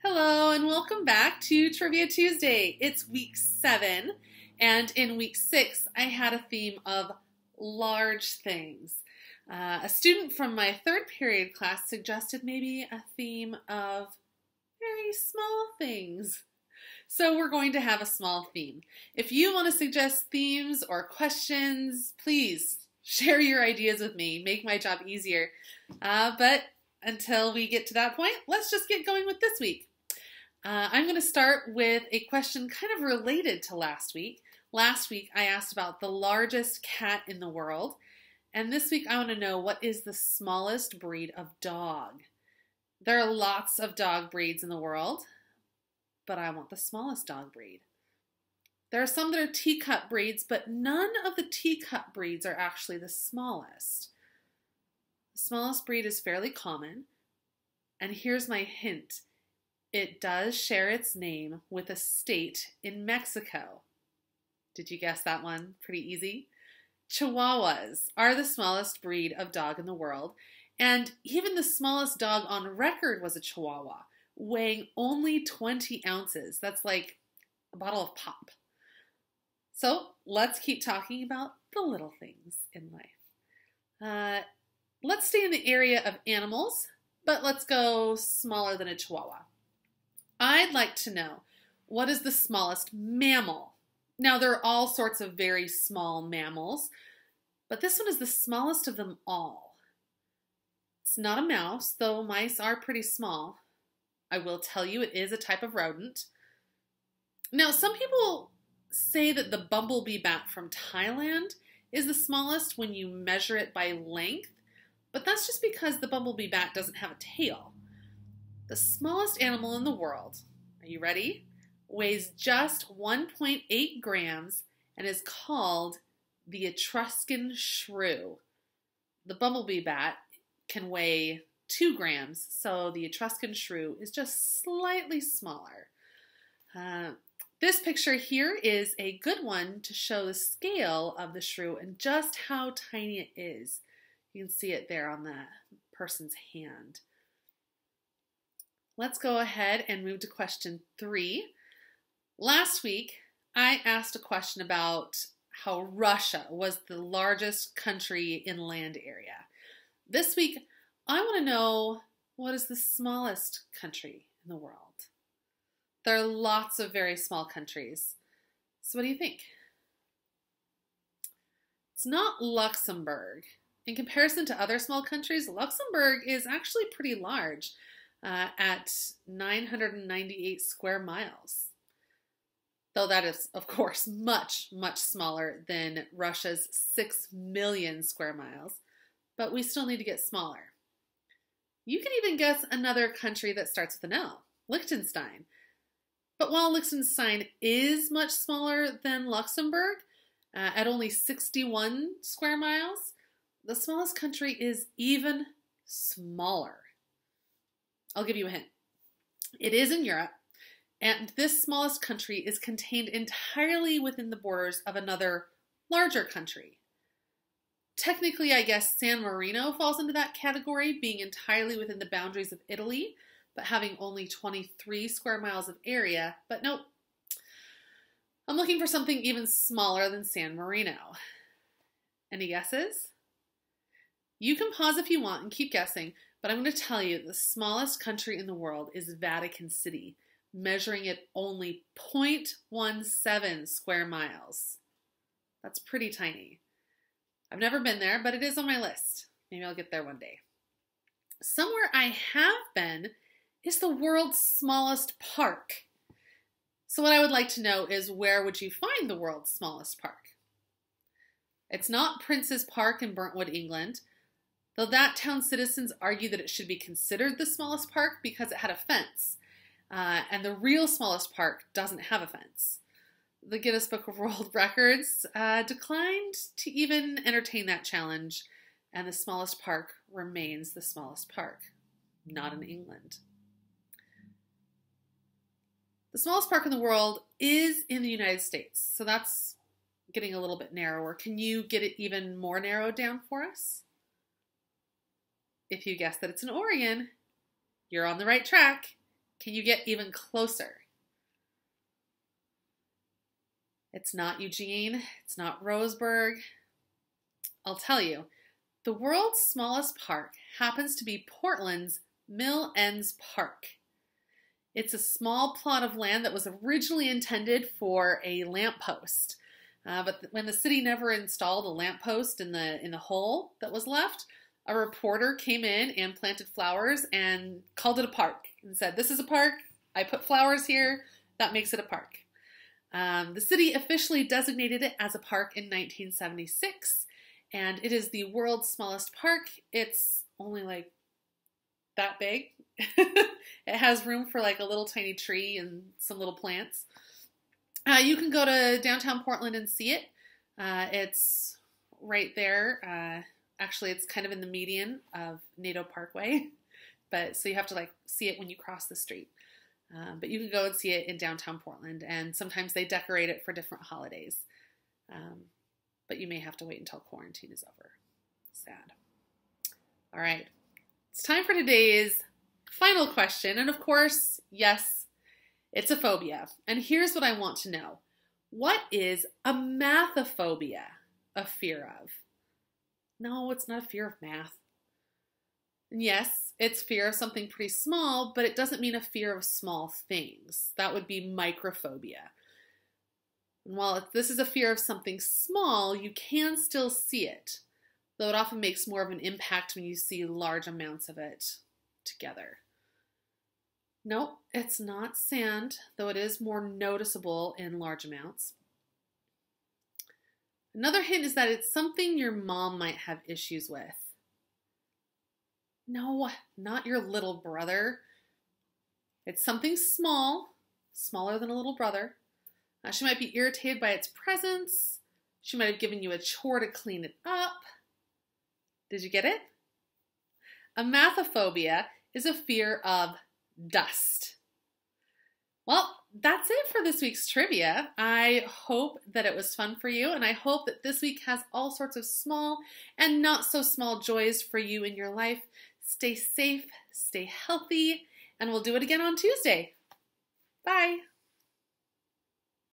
Hello and welcome back to Trivia Tuesday. It's week 7, and in week 6 I had a theme of large things. A student from my 3rd period class suggested maybe a theme of very small things. So we're going to have a small theme. If you want to suggest themes or questions, please share your ideas with me. Make my job easier. But until we get to that point, let's just get going with this week. I'm going to start with a question kind of related to last week. Last week I asked about the largest cat in the world, and this week I want to know what is the smallest breed of dog. There are lots of dog breeds in the world, but I want the smallest dog breed. There are some that are teacup breeds, but none of the teacup breeds are actually the smallest. The smallest breed is fairly common, and here's my hint. It does share its name with a state in Mexico. Did you guess that one? Pretty easy. Chihuahuas are the smallest breed of dog in the world, and even the smallest dog on record was a Chihuahua, weighing only 20 ounces. That's like a bottle of pop. So let's keep talking about the little things in life. Let's stay in the area of animals, but let's go smaller than a Chihuahua. I'd like to know, what is the smallest mammal? Now, there are all sorts of very small mammals, but this one is the smallest of them all. It's not a mouse, though mice are pretty small. I will tell you it is a type of rodent. Now, some people say that the bumblebee bat from Thailand is the smallest when you measure it by length, but that's just because the bumblebee bat doesn't have a tail. The smallest animal in the world, are you ready? Weighs just 1.8 grams and is called the Etruscan shrew. The bumblebee bat can weigh 2 grams, so the Etruscan shrew is just slightly smaller. This picture here is a good one to show the scale of the shrew and just how tiny it is. You can see it there on the person's hand. Let's go ahead and move to question 3. Last week, I asked a question about how Russia was the largest country in land area. This week, I want to know, what is the smallest country in the world? There are lots of very small countries. So what do you think? It's not Luxembourg. In comparison to other small countries, Luxembourg is actually pretty large. At 998 square miles. Though that is, of course, much, much smaller than Russia's 6 million square miles. But we still need to get smaller. You can even guess another country that starts with an L, Liechtenstein. But while Liechtenstein is much smaller than Luxembourg, at only 61 square miles, the smallest country is even smaller. I'll give you a hint. It is in Europe, and this smallest country is contained entirely within the borders of another larger country. Technically, I guess San Marino falls into that category, being entirely within the boundaries of Italy, but having only 23 square miles of area. But nope, I'm looking for something even smaller than San Marino. Any guesses? You can pause if you want and keep guessing, but I'm going to tell you the smallest country in the world is Vatican City, measuring at only 0.17 square miles. That's pretty tiny. I've never been there, but it is on my list. Maybe I'll get there one day. Somewhere I have been is the world's smallest park. So what I would like to know is, where would you find the world's smallest park? It's not Prince's Park in Burntwood, England. Though that town's citizens argue that it should be considered the smallest park because it had a fence. And the real smallest park doesn't have a fence. The Guinness Book of World Records declined to even entertain that challenge, and the smallest park remains the smallest park, not in England. The smallest park in the world is in the United States, so that's getting a little bit narrower. Can you get it even more narrowed down for us? If you guess that it's in Oregon, you're on the right track. Can you get even closer? It's not Eugene. It's not Roseburg. I'll tell you, the world's smallest park happens to be Portland's Mill Ends Park. It's a small plot of land that was originally intended for a lamppost. But when the city never installed a lamppost in the hole that was left, a reporter came in and planted flowers and called it a park and said, "This is a park. I put flowers here. That makes it a park." The city officially designated it as a park in 1976, and it is the world's smallest park. It's only like that big. It has room for like a little tiny tree and some little plants. You can go to downtown Portland and see it. It's right there. Actually, it's kind of in the median of Nadeau Parkway, but so you have to like see it when you cross the street. But you can go and see it in downtown Portland, and sometimes they decorate it for different holidays. But you may have to wait until quarantine is over. Sad. All right. It's time for today's final question. And of course, yes, it's a phobia. And here's what I want to know. What is a mathophobia a fear of? No, it's not a fear of math. And yes, it's fear of something pretty small, but it doesn't mean a fear of small things. That would be microphobia. And while this is a fear of something small, you can still see it, though it often makes more of an impact when you see large amounts of it together. Nope, it's not sand, though it is more noticeable in large amounts. Another hint is that it's something your mom might have issues with. No, not your little brother. It's something small, smaller than a little brother. She might be irritated by its presence. She might have given you a chore to clean it up. Did you get it? A mathophobia is a fear of dust. Well, that's it for this week's trivia. I hope that it was fun for you, and I hope that this week has all sorts of small and not so small joys for you in your life. Stay safe, stay healthy, and we'll do it again on Tuesday. Bye.